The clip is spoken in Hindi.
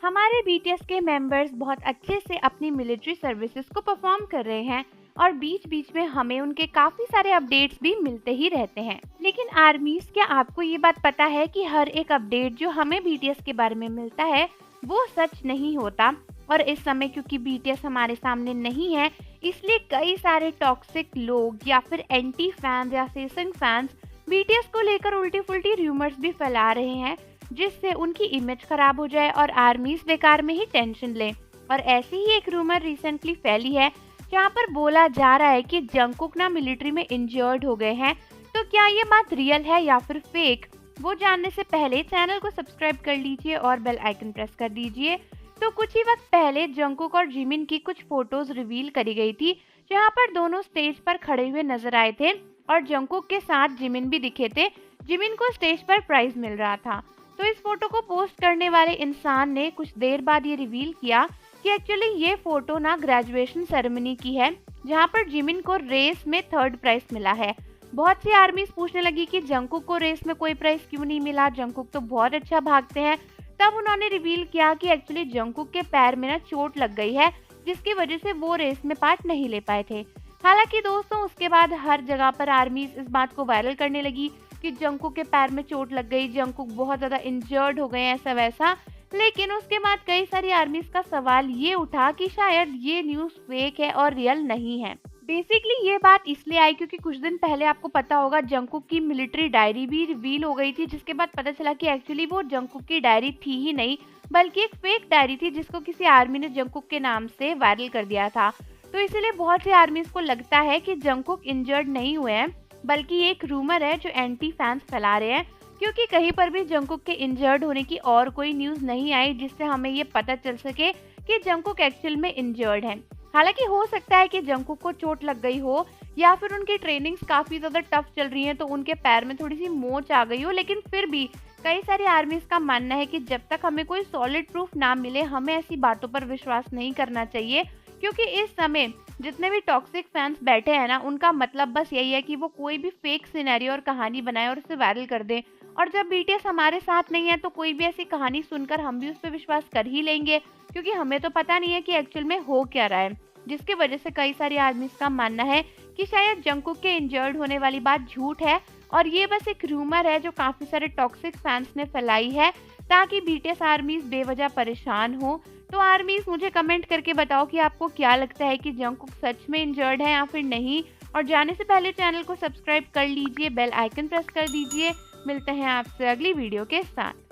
हमारे बीटीएस के मेंबर्स बहुत अच्छे से अपनी मिलिट्री सर्विसेज को परफॉर्म कर रहे हैं और बीच बीच में हमें उनके काफी सारे अपडेट्स भी मिलते ही रहते हैं। लेकिन आर्मीज, क्या आपको ये बात पता है कि हर एक अपडेट जो हमें बीटीएस के बारे में मिलता है वो सच नहीं होता? और इस समय क्योंकि बीटीएस हमारे सामने नहीं है, इसलिए कई सारे टॉक्सिक लोग या फिर एंटी फैंस या सेसिंग फैंस बीटीएस को लेकर उल्टी फुल्टी रूमर्स भी फैला रहे हैं, जिससे उनकी इमेज खराब हो जाए और आर्मीज बेकार में ही टेंशन लें। और ऐसी ही एक रूमर रिसेंटली फैली है जहां पर बोला जा रहा है कि जंगकुक ना मिलिट्री में इंजर्ड हो गए हैं। तो क्या ये बात रियल है या फिर फेक, वो जानने से पहले चैनल को सब्सक्राइब कर लीजिए और बेल आइकन प्रेस कर दीजिए। तो कुछ ही वक्त पहले जंगकुक और जिमिन की कुछ फोटोज रिवील करी गई थी, जहां पर दोनों स्टेज पर खड़े हुए नजर आए थे और जंगकुक के साथ जिमिन भी दिखे थे। जिमिन को स्टेज पर प्राइज मिल रहा था। तो इस फोटो को पोस्ट करने वाले इंसान ने कुछ देर बाद ये रिवील किया कि एक्चुअली ये फोटो ना ग्रेजुएशन सेरेमनी की है, जहां पर जिमिन को रेस में 3rd प्राइज मिला है। बहुत सी आर्मीज पूछने लगी कि जंगकुक को रेस में कोई प्राइज क्यों नहीं मिला, जंगकुक तो बहुत अच्छा भागते हैं। तब उन्होंने रिवील किया कि एक्चुअली जंगकुक के पैर में ना चोट लग गई है, जिसकी वजह से वो रेस में पार्ट नहीं ले पाए थे। हालांकि दोस्तों, उसके बाद हर जगह पर आर्मीज इस बात को वायरल करने लगी कि जंगकुक के पैर में चोट लग गई, जंगकुक बहुत ज्यादा इंजर्ड हो गए हैं, ऐसा वैसा। लेकिन उसके बाद कई सारी आर्मीज का सवाल ये उठा कि शायद ये न्यूज फेक है और रियल नहीं है। बेसिकली ये बात इसलिए आई क्योंकि कुछ दिन पहले आपको पता होगा जंगकुक की मिलिट्री डायरी भी रिवील हो गई थी, जिसके बाद पता चला कि एक्चुअली वो जंगकुक की डायरी थी ही नहीं, बल्कि एक फेक डायरी थी जिसको किसी आर्मी ने जंगकुक के नाम से वायरल कर दिया था। तो इसीलिए बहुत से आर्मीज को लगता है कि जंगकुक इंजर्ड नहीं हुए हैं, बल्कि ये एक रूमर है जो एंटी फैंस फैला रहे हैं, क्योंकि कहीं पर भी जंगकुक के इंजर्ड होने की और कोई न्यूज नहीं आई जिससे हमें ये पता चल सके कि जंगकुक एक्चुअल में इंजर्ड है। हालांकि हो सकता है कि जंगकुक को चोट लग गई हो या फिर उनकी ट्रेनिंग्स काफी ज्यादा टफ चल रही हैं, तो उनके पैर में थोड़ी सी मोच आ गई हो। लेकिन फिर भी कई सारी आर्मीज का मानना है कि जब तक हमें कोई सॉलिड प्रूफ ना मिले, हमें ऐसी बातों पर विश्वास नहीं करना चाहिए, क्योंकि इस समय जितने भी टॉक्सिक फैंस बैठे हैं ना, उनका मतलब बस यही है कि वो कोई भी फेक सिनेरियो और कहानी बनाए और उसे वायरल कर दें। और जब बीटीएस हमारे साथ नहीं है तो कोई भी ऐसी कहानी सुनकर हम भी उस पर विश्वास कर ही लेंगे, क्योंकि हमें तो पता नहीं है कि एक्चुअल में हो क्या रहा है। जिसकी वजह से कई सारी आर्मीज का मानना है कि शायद जंगकुक के इंजर्ड होने वाली बात झूठ है और ये बस एक रूमर है जो काफी सारे टॉक्सिक फैंस ने फैलाई है, ताकि बीटीएस आर्मीज बेवजह परेशान हो। तो आर्मीज, मुझे कमेंट करके बताओ कि आपको क्या लगता है कि जंगकुक सच में इंजर्ड है या फिर नहीं। और जाने से पहले चैनल को सब्सक्राइब कर लीजिए, बेल आइकन प्रेस कर दीजिए। मिलते हैं आपसे अगली वीडियो के साथ।